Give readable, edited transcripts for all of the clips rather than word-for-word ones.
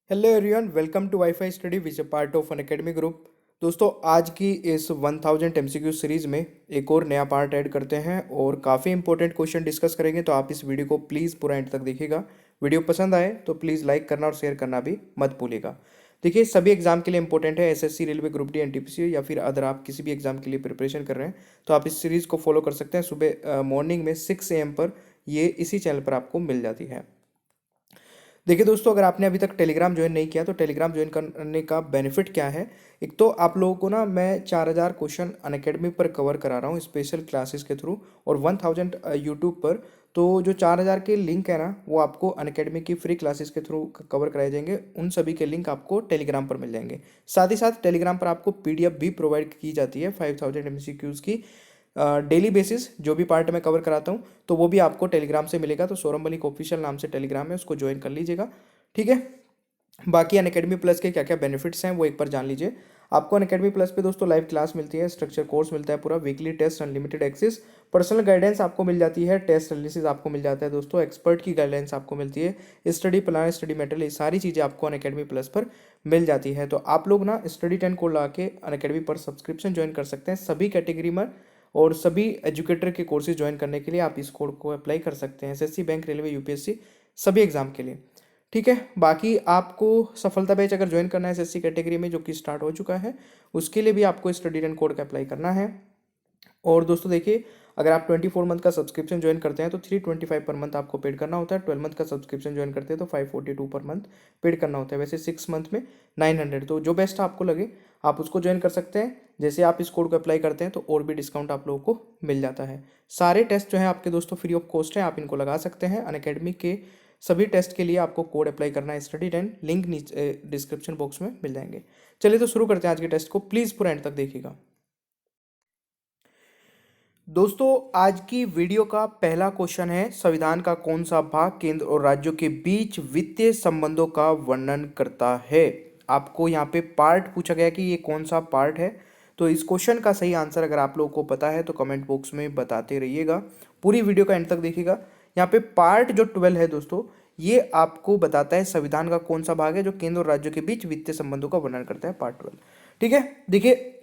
Hello everyone, welcome to WiFi Study which a part of Unacademy group. दोस्तों, आज की इस 1000 MCQ series में एक और नया पार्ट ऐड करते हैं और काफ़ी इंपॉर्टेंट क्वेश्चन डिस्कस करेंगे। तो आप इस वीडियो को प्लीज़ पूरा एंड तक देखिएगा। वीडियो पसंद आए तो प्लीज़ लाइक करना और शेयर करना भी मत भूलिएगा। देखिए, सभी एग्जाम के लिए इंपॉर्टेंट है। SSC, railway, group D, NTPC या फिर अदर आप किसी भी एग्जाम के लिए प्रिपरेशन कर रहे हैं तो आप इस सीरीज़ को फॉलो कर सकते हैं। सुबह मॉर्निंग में 6 AM पर ये इसी चैनल पर आपको मिल जाती है। देखिए दोस्तों, अगर आपने अभी तक टेलीग्राम ज्वाइन नहीं किया तो टेलीग्राम ज्वाइन करने का बेनिफिट क्या है। एक तो आप लोगों को ना मैं 4000 क्वेश्चन अनअकैडमी पर कवर करा रहा हूँ स्पेशल क्लासेस के थ्रू, और 1000 यूट्यूब पर। तो जो 4000 के लिंक है ना, वो आपको अनअकैडमी की फ्री क्लासेस के थ्रू कवर कराए जाएंगे। उन सभी के लिंक आपको टेलीग्राम पर मिल जाएंगे। साथ ही साथ टेलीग्राम पर आपको पीडीएफ भी प्रोवाइड की जाती है 5000 एमसीक्यूज़ की। डेली बेसिस जो भी पार्ट मैं कवर कराता हूँ तो वो भी आपको टेलीग्राम से मिलेगा। तो सौरभ मलिक ऑफिशियल नाम से टेलीग्राम है, उसको ज्वाइन कर लीजिएगा। ठीक है। बाकी अनअकैडमी प्लस के क्या क्या बेनिफिट्स हैं वो एक बार जान लीजिए। आपको अनअकैडमी प्लस पे दोस्तों लाइव क्लास मिलती है, स्ट्रक्चर कोर्स मिलता है पूरा, weekly test, unlimited access, personal guidance आपको मिल जाती है, टेस्ट एनालिसिस आपको मिल जाता है दोस्तों, एक्सपर्ट की गाइडेंस आपको मिलती है, स्टडी प्लान, स्टडी मटेरियल, ये सारी चीज़ें आपको अनअकैडमी प्लस पर मिल जाती है। तो आप लोग ना स्टडी 10 कोड लगा के अनअकैडमी पर सब्सक्रिप्शन ज्वाइन कर सकते हैं सभी कैटेगरी में। और सभी एजुकेटर के कोर्सेज ज्वाइन करने के लिए आप इस कोड को अप्लाई कर सकते हैं एसएससी, बैंक, रेलवे, यूपीएससी सभी एग्जाम के लिए। ठीक है। बाकी आपको सफलता बैच अगर ज्वाइन करना है एसएससी कैटेगरी में, जो कि स्टार्ट हो चुका है, उसके लिए भी आपको स्टडी 10 कोड का अप्लाई करना है। और दोस्तों देखिए, अगर आप 24 मंथ का सब्सक्रिप्शन ज्वाइन करते हैं तो 325 पर मंथ आपको पेड करना होता है। 12 मंथ का सब्सक्रिप्शन ज्वाइन करते हैं तो 542 पर मंथ पेड करना होता है। वैसे 6 मंथ में 900। तो जो बेस्ट आपको लगे आप उसको ज्वाइन कर सकते हैं। जैसे आप इस कोड को अप्लाई करते हैं तो और भी डिस्काउंट आप लोगों को मिल जाता है। सारे टेस्ट जो है आपके दोस्तों फ्री ऑफ कॉस्ट हैं, आप इनको लगा सकते हैं। अनअकैडमी के सभी टेस्ट के लिए आपको कोड अप्लाई करना है स्टडी 10, लिंक नीचे डिस्क्रिप्शन बॉक्स में मिल जाएंगे। चलिए तो शुरू करते हैं आज के टेस्ट को, प्लीज़ पूरा एंड तक देखिएगा। दोस्तों, आज की वीडियो का पहला क्वेश्चन है, संविधान का कौन सा भाग केंद्र और राज्यों के बीच वित्तीय संबंधों का वर्णन करता है। आपको यहाँ पे पार्ट पूछा गया कि ये कौन सा पार्ट है। तो इस क्वेश्चन का सही आंसर अगर आप लोगों को पता है तो कमेंट बॉक्स में बताते रहिएगा। पूरी वीडियो का एंड तक देखिएगा। यहाँ पे पार्ट जो 12 है दोस्तों, ये आपको बताता है संविधान का कौन सा भाग है जो केंद्र और राज्यों के बीच वित्तीय संबंधों का वर्णन करता है, पार्ट 12। ठीक है। देखिए,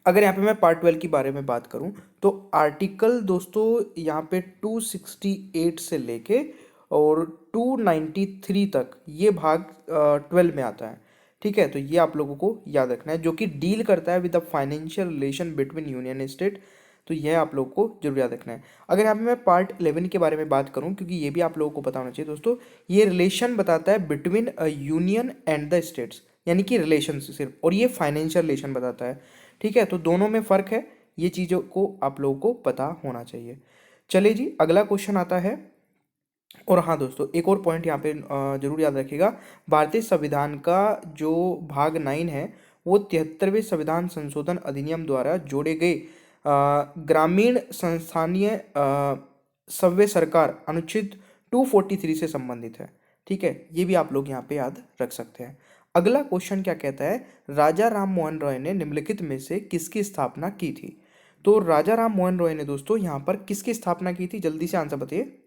अगर यहाँ पे मैं पार्ट 12 के बारे में बात करूँ तो आर्टिकल दोस्तों यहाँ पे 268 से लेके और 293 तक ये भाग 12 में आता है। ठीक है। तो ये आप लोगों को याद रखना है, जो कि डील करता है with the financial relation between union state. तो यह आप लोगों को जरूर याद रखना है। अगर यहाँ पे मैं पार्ट 11 के बारे में बात करूँ, क्योंकि ये भी आप लोगों को पता होना चाहिए दोस्तों, ये रिलेशन बताता है between union and the states, यानी कि रिलेशन सिर्फ, और ये फाइनेंशियल रिलेशन बताता है। ठीक है। तो दोनों में फ़र्क है, ये चीज़ों को आप लोगों को पता होना चाहिए। चलिए जी, अगला क्वेश्चन आता है। और हाँ दोस्तों, एक और पॉइंट यहाँ पे जरूर याद रखिएगा। भारतीय संविधान का जो भाग 9 है वो 73वें संविधान संशोधन अधिनियम द्वारा जोड़े गए ग्रामीण संस्थानीय सव्य सरकार अनुच्छेद 243 से संबंधित है। ठीक है। ये भी आप लोग यहाँ पे याद रख सकते हैं। अगला क्वेश्चन क्या कहता है, राजा राम मोहन रॉय ने निम्नलिखित में से किसकी स्थापना की थी। तो राजा राम मोहन रॉय ने दोस्तों यहाँ पर किसकी स्थापना की थी, जल्दी से आंसर बताइए।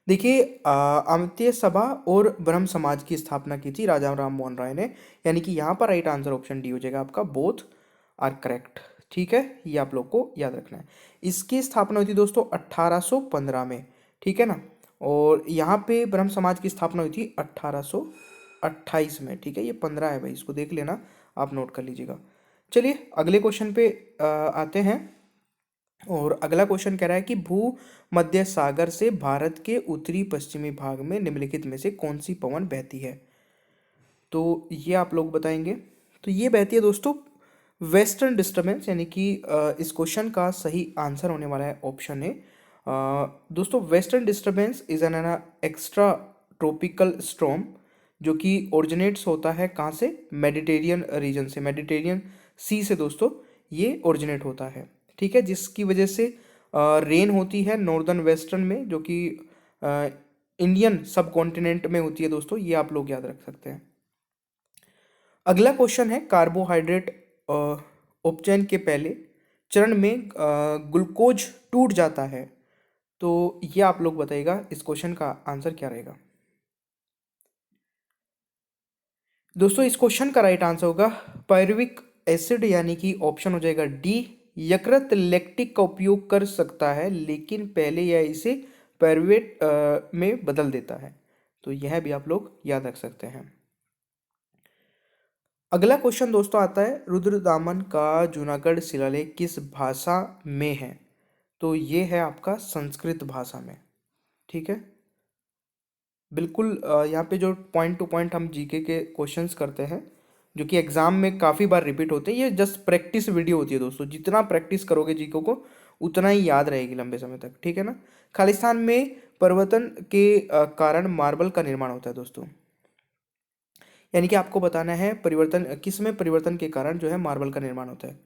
देखिए, अमित्य सभा और ब्रह्म समाज की स्थापना की थी राजा राम मोहन राय ने, यानी कि यहाँ पर राइट आंसर ऑप्शन डी हो जाएगा आपका, बोथ आर करेक्ट। ठीक है। ये आप लोग को याद रखना है। इसकी स्थापना हुई थी दोस्तों 1815 में। ठीक है ना। और यहाँ पे ब्रह्म समाज की स्थापना हुई थी 1828 में। ठीक है। ये 15 है भाई, इसको देख लेना, आप नोट कर लीजिएगा। चलिए अगले क्वेश्चन पे आते हैं। और अगला क्वेश्चन कह रहा है कि भू मध्य सागर से भारत के उत्तरी पश्चिमी भाग में निम्नलिखित में से कौन सी पवन बहती है। तो ये आप लोग बताएंगे। तो ये बहती है दोस्तों वेस्टर्न डिस्टर्बेंस, यानी कि इस क्वेश्चन का सही आंसर होने वाला है ऑप्शन ए। दोस्तों, western disturbance is an extra tropical storm, जो कि ओरिजिनेट्स होता है कहाँ से, मेडिटेरियन रीजन से, मेडिटेरियन सी से दोस्तों ये ओरिजिनेट होता है। ठीक है। जिसकी वजह से रेन होती है नॉर्दर्न वेस्टर्न में, जो कि इंडियन सब कॉन्टिनेंट में होती है दोस्तों, ये आप लोग याद रख सकते हैं। अगला क्वेश्चन है, कार्बोहाइड्रेट उपचयन के पहले चरण में ग्लूकोज टूट जाता है। तो ये आप लोग बताइएगा इस क्वेश्चन का आंसर क्या रहेगा। दोस्तों इस क्वेश्चन का राइट आंसर होगा पायरुविक एसिड, यानी कि ऑप्शन हो जाएगा डी। यकृत लैक्टिक का उपयोग कर सकता है लेकिन पहले यह इसे पायरुवेट में बदल देता है। तो यह भी आप लोग याद रख सकते हैं। अगला क्वेश्चन दोस्तों आता है, रुद्रदामन का जूनागढ़ शिलालेख किस भाषा में है? तो ये है आपका संस्कृत भाषा में। ठीक है, बिल्कुल यहाँ पे जो पॉइंट टू पॉइंट हम जीके के क्वेश्चंस करते हैं जो कि एग्जाम में काफ़ी बार रिपीट होते हैं, ये जस्ट प्रैक्टिस वीडियो होती है दोस्तों। जितना प्रैक्टिस करोगे जीके को उतना ही याद रहेगी लंबे समय तक। ठीक है ना। खालिस्तान में परिवर्तन के कारण मार्बल का निर्माण होता है दोस्तों, यानी कि आपको बताना है परिवर्तन किस में परिवर्तन के कारण जो है मार्बल का निर्माण होता है।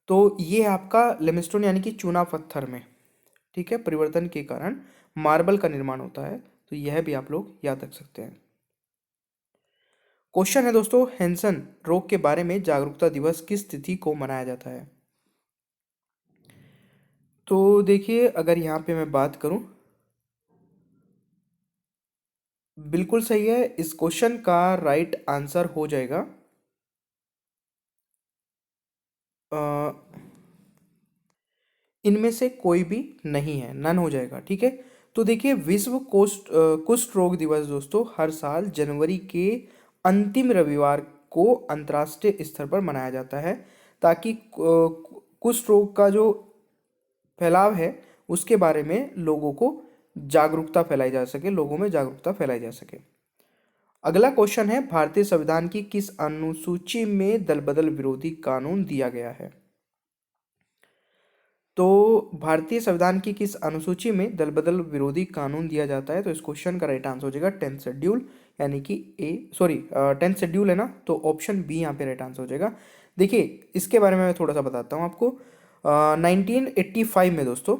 तो ये आपका लिमस्टोन यानी कि चूना पत्थर में, ठीक है, परिवर्तन के कारण मार्बल का निर्माण होता है। तो यह भी आप लोग याद रख सकते हैं। क्वेश्चन है दोस्तों, हैंसन रोग के बारे में जागरूकता दिवस किस तिथि को मनाया जाता है? तो देखिए, अगर यहाँ पे मैं बात करूं, बिल्कुल सही है। इस क्वेश्चन का राइट आंसर हो जाएगा अ, इनमें से कोई भी नहीं है, नन हो जाएगा। ठीक है। तो देखिए, विश्व कुष्ठ रोग दिवस दोस्तों हर साल जनवरी के अंतिम रविवार को अंतर्राष्ट्रीय स्तर पर मनाया जाता है, ताकि कुष्ठ रोग का जो फैलाव है उसके बारे में लोगों को जागरूकता फैलाई जा सके, लोगों में जागरूकता फैलाई जा सके। अगला क्वेश्चन है, भारतीय संविधान की किस अनुसूची में दल बदल विरोधी कानून दिया गया है? तो भारतीय संविधान की किस अनुसूची में दल बदल विरोधी कानून दिया जाता है? तो इस क्वेश्चन का राइट आंसर हो जाएगा 10th शेड्यूल, यानी कि 10th शेड्यूल है ना, तो ऑप्शन बी यहाँ पे राइट आंसर हो जाएगा। देखिए, इसके बारे में मैं थोड़ा सा बताता हूँ आपको। 1985 में दोस्तों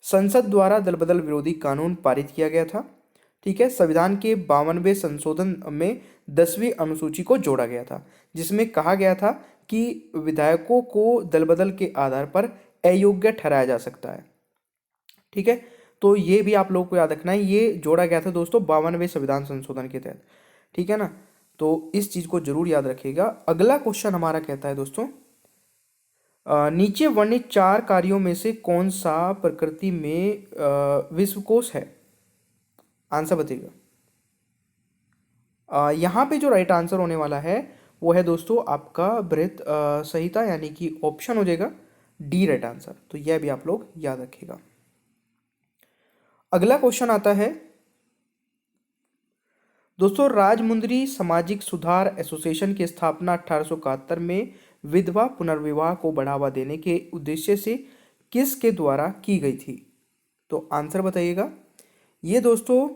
संसद द्वारा दल बदल विरोधी कानून पारित किया गया था। ठीक है। संविधान के 52वें संशोधन में 10वीं अनुसूची को जोड़ा गया था, जिसमें कहा गया था कि विधायकों को दल बदल के आधार पर अयोग्य ठहराया जा सकता है। ठीक है। तो ये भी आप लोगों को याद रखना है, ये जोड़ा गया था दोस्तों 52वें संविधान संशोधन के तहत। ठीक है ना। तो इस चीज को जरूर याद रखिएगा। अगला क्वेश्चन हमारा कहता है दोस्तों, नीचे वर्णित 4 कार्यों में से कौन सा प्रकृति में विश्वकोश है? आंसर बताइएगा। यहाँ पे जो राइट आंसर होने वाला है वो है दोस्तों आपका बृहत संहिता, यानी कि ऑप्शन हो जाएगा डी राइट आंसर। तो यह भी आप लोग याद रखिएगा। अगला क्वेश्चन आता है दोस्तों, राजमुंद्री सामाजिक सुधार एसोसिएशन की स्थापना 1871 में विधवा पुनर्विवाह को बढ़ावा देने के उद्देश्य से किसके द्वारा की गई थी? तो आंसर बताइएगा। ये दोस्तों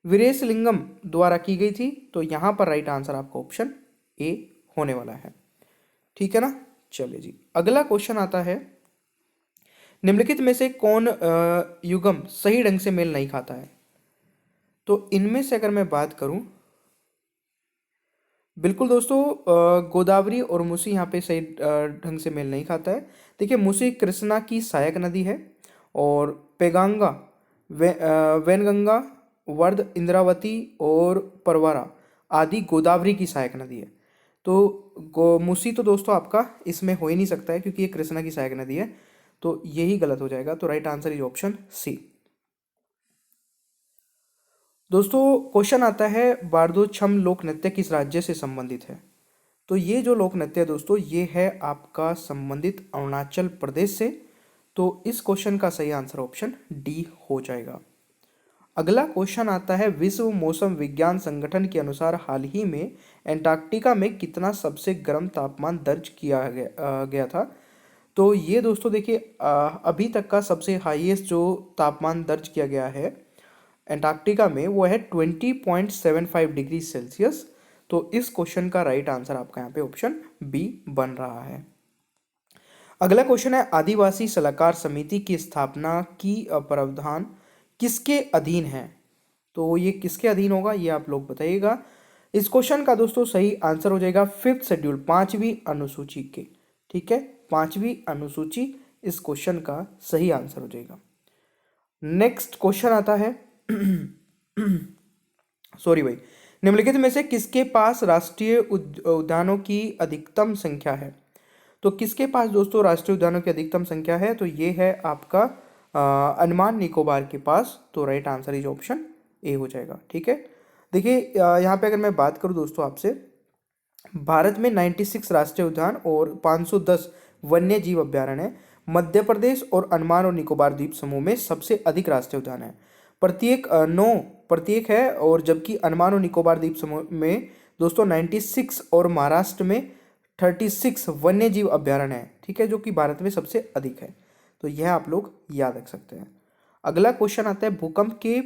वीरेशलिंगम द्वारा की गई थी। तो यहां पर राइट आंसर आपका ऑप्शन ए होने वाला है। ठीक है ना। चलिए जी, अगला क्वेश्चन आता है, निम्नलिखित में से कौन युग्म सही ढंग से मेल नहीं खाता है? तो इनमें से अगर मैं बात करूं, बिल्कुल दोस्तों गोदावरी और मूसी यहाँ पे सही ढंग से मेल नहीं खाता है। देखिए, मूसी कृष्णा की सहायक नदी है, और पेगांगा वैनगंगा वर्ध इंद्रावती और परवरा आदि गोदावरी की सहायक नदी है। तो मूसी तो दोस्तों आपका इसमें हो ही नहीं सकता है, क्योंकि ये कृष्णा की सहायक नदी है। तो यही गलत हो जाएगा। तो right answer is option C. दोस्तों क्वेश्चन आता है, बारदोछम लोक नृत्य किस राज्य से संबंधित है? तो ये जो लोक नृत्य है दोस्तों, ये है आपका संबंधित अरुणाचल प्रदेश से। तो इस क्वेश्चन का सही आंसर ऑप्शन डी हो जाएगा। अगला क्वेश्चन आता है, विश्व मौसम विज्ञान संगठन के अनुसार हाल ही में एंटार्क्टिका में कितना सबसे गर्म तापमान दर्ज किया गया था? तो ये दोस्तों देखिए, अभी तक का सबसे हाईएस्ट जो तापमान दर्ज किया गया है एंटार्क्टिका में वो है 20.75 डिग्री सेल्सियस। तो इस क्वेश्चन का राइट आंसर आपका यहाँ पे ऑप्शन बी बन रहा है। अगला क्वेश्चन है, आदिवासी सलाहकार समिति की स्थापना की प्रावधान किसके अधीन है? तो ये किसके अधीन होगा, ये आप लोग बताइएगा। इस क्वेश्चन का दोस्तों सही आंसर हो जाएगा 5th शेड्यूल, 5वीं अनुसूची के। ठीक है, 5वीं अनुसूची इस क्वेश्चन का सही आंसर हो जाएगा। नेक्स्ट क्वेश्चन आता है सॉरी भाई, निम्नलिखित में से किसके पास राष्ट्रीय उद्यानों की अधिकतम संख्या है? तो किसके पास दोस्तों राष्ट्रीय उद्यानों की अधिकतम संख्या है? तो ये है आपका अंडमान निकोबार के पास। तो right answer is option A हो जाएगा। ठीक है, देखिए यहाँ पे अगर मैं बात करूँ दोस्तों आपसे, भारत में 96 राष्ट्रीय उद्यान और 510 वन्य जीव अभ्यारण्य है। मध्य प्रदेश और अंडमान और निकोबार द्वीप समूह में सबसे अधिक राष्ट्रीय उद्यान है, प्रत्येक 9 प्रत्येक है। और जबकि अंडमान और निकोबार द्वीप समूह में दोस्तों 96 और महाराष्ट्र में 36 वन्य जीव अभ्यारण्य है। ठीक है, जो कि भारत में सबसे अधिक है। तो यह आप लोग याद रख सकते हैं। अगला क्वेश्चन आता है, भूकंप के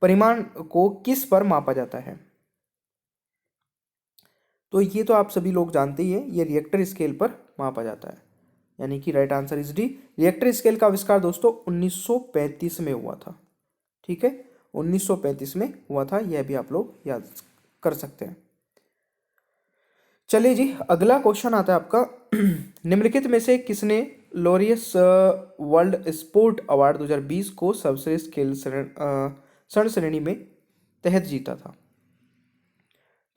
परिमाण को किस पर मापा जाता है? तो ये तो आप सभी लोग जानते ही हैं, ये रिएक्टर स्केल पर मापा जाता है, यानी कि right answer is D. Richter scale का आविष्कार दोस्तों 1935 में हुआ था। ठीक है, 1935 में हुआ था, यह भी आप लोग याद कर सकते हैं। चलिए जी, अगला क्वेश्चन आता है आपका निम्नलिखित में से किसने लॉरियस वर्ल्ड स्पोर्ट अवार्ड 2020 को सर्वश्रेष्ठ खेल स्वर्ण श्रेणी में तहत जीता था?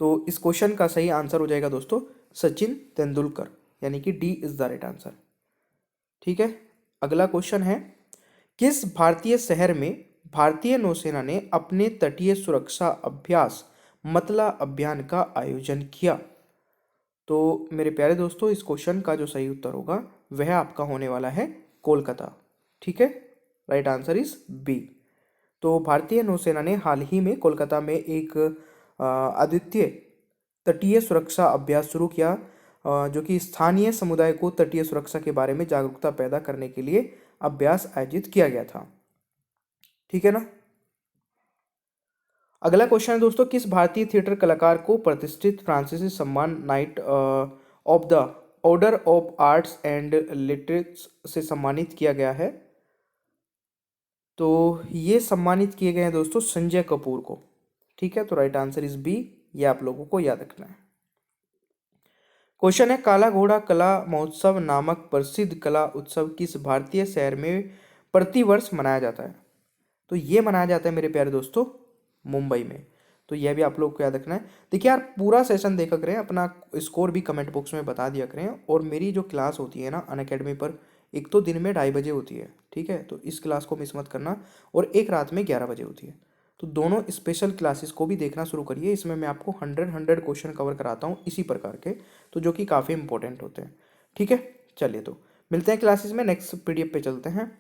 तो इस क्वेश्चन का सही आंसर हो जाएगा दोस्तों सचिन तेंदुलकर, यानी कि D is the right answer. ठीक है, अगला क्वेश्चन है, किस भारतीय शहर में भारतीय नौसेना ने अपने तटीय सुरक्षा अभ्यास मतला अभियान का आयोजन किया? तो मेरे प्यारे दोस्तों, इस क्वेश्चन का जो सही उत्तर होगा वह आपका होने वाला है कोलकाता। ठीक है, राइट आंसर इज बी। तो भारतीय नौसेना ने हाल ही में कोलकाता में एक अद्वितीय तटीय सुरक्षा अभ्यास शुरू किया, जो कि स्थानीय समुदाय को तटीय सुरक्षा के बारे में जागरूकता पैदा करने के लिए अभ्यास आयोजित किया गया था। ठीक है ना। अगला क्वेश्चन है दोस्तों, किस भारतीय थिएटर कलाकार को प्रतिष्ठित फ्रांसीसी सम्मान night of the order of arts and literatures से सम्मानित किया गया है? तो ये सम्मानित किए गए हैं दोस्तों संजय कपूर को। ठीक है, तो राइट आंसर इज बी, ये आप लोगों को याद रखना है। क्वेश्चन है, काला घोड़ा कला महोत्सव नामक प्रसिद्ध कला उत्सव किस भारतीय शहर में प्रतिवर्ष मनाया जाता है? तो ये मनाया जाता है मेरे प्यारे दोस्तों मुंबई में। तो यह भी आप लोग को याद रखना है। देखिए यार, पूरा सेशन देखा करें, अपना स्कोर भी कमेंट बॉक्स में बता दिया करें। और मेरी जो क्लास होती है ना अनअकैडमी पर, एक तो दिन में 2:30 बजे होती है, ठीक है, तो इस क्लास को मिस मत करना। और एक रात में 11 बजे होती है। तो दोनों स्पेशल क्लासेस को भी देखना शुरू करिए। इसमें मैं आपको 100 क्वेश्चन कवर कराता हूँ इसी प्रकार के, तो जो कि काफ़ी इंपॉर्टेंट होते हैं। ठीक है, चलिए तो मिलते हैं क्लासेस में, नेक्स्ट पीडीएफ पे चलते हैं।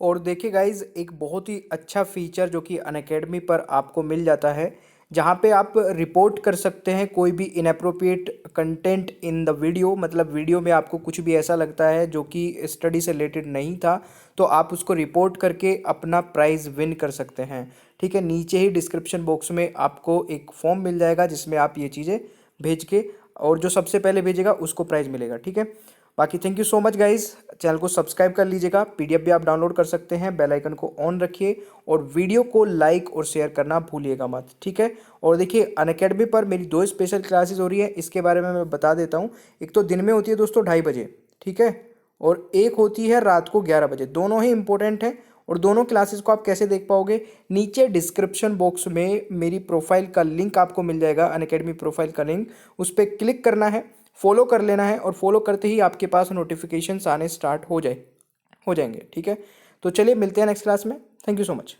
और देखिए गाइज, एक बहुत ही अच्छा फीचर जो कि अनअकैडमी पर आपको मिल जाता है, जहाँ पे आप रिपोर्ट कर सकते हैं कोई भी inappropriate content in the video. मतलब वीडियो में आपको कुछ भी ऐसा लगता है जो कि स्टडी से रिलेटेड नहीं था, तो आप उसको रिपोर्ट करके अपना प्राइज़ विन कर सकते हैं। ठीक है, नीचे ही डिस्क्रिप्शन बॉक्स में आपको एक फॉर्म मिल जाएगा जिसमें आप ये चीज़ें भेज के, और जो सबसे पहले भेजेगा उसको प्राइज़ मिलेगा। ठीक है, बाकी thank you so much guys, channel को सब्सक्राइब कर लीजिएगा, पीडीएफ भी आप डाउनलोड कर सकते हैं, बेल आइकन को ऑन रखिए और वीडियो को लाइक और शेयर करना भूलिएगा मत। ठीक है, और देखिए अनअकैडमी पर मेरी 2 स्पेशल क्लासेस हो रही है, इसके बारे में मैं बता देता हूँ। एक तो दिन में होती है दोस्तों 2:30 बजे, ठीक है, और एक होती है रात को 11 बजे। दोनों ही इंपॉर्टेंट है। और दोनों क्लासेस को आप कैसे देख पाओगे, नीचे डिस्क्रिप्शन बॉक्स में मेरी प्रोफाइल का लिंक आपको मिल जाएगा, अनअकैडमी प्रोफाइल का लिंक, उस पर क्लिक करना है, फॉलो कर लेना है, और फॉलो करते ही आपके पास नोटिफिकेशंस आने स्टार्ट हो जाएंगे। ठीक है, तो चलिए मिलते हैं नेक्स्ट क्लास में। Thank you so much.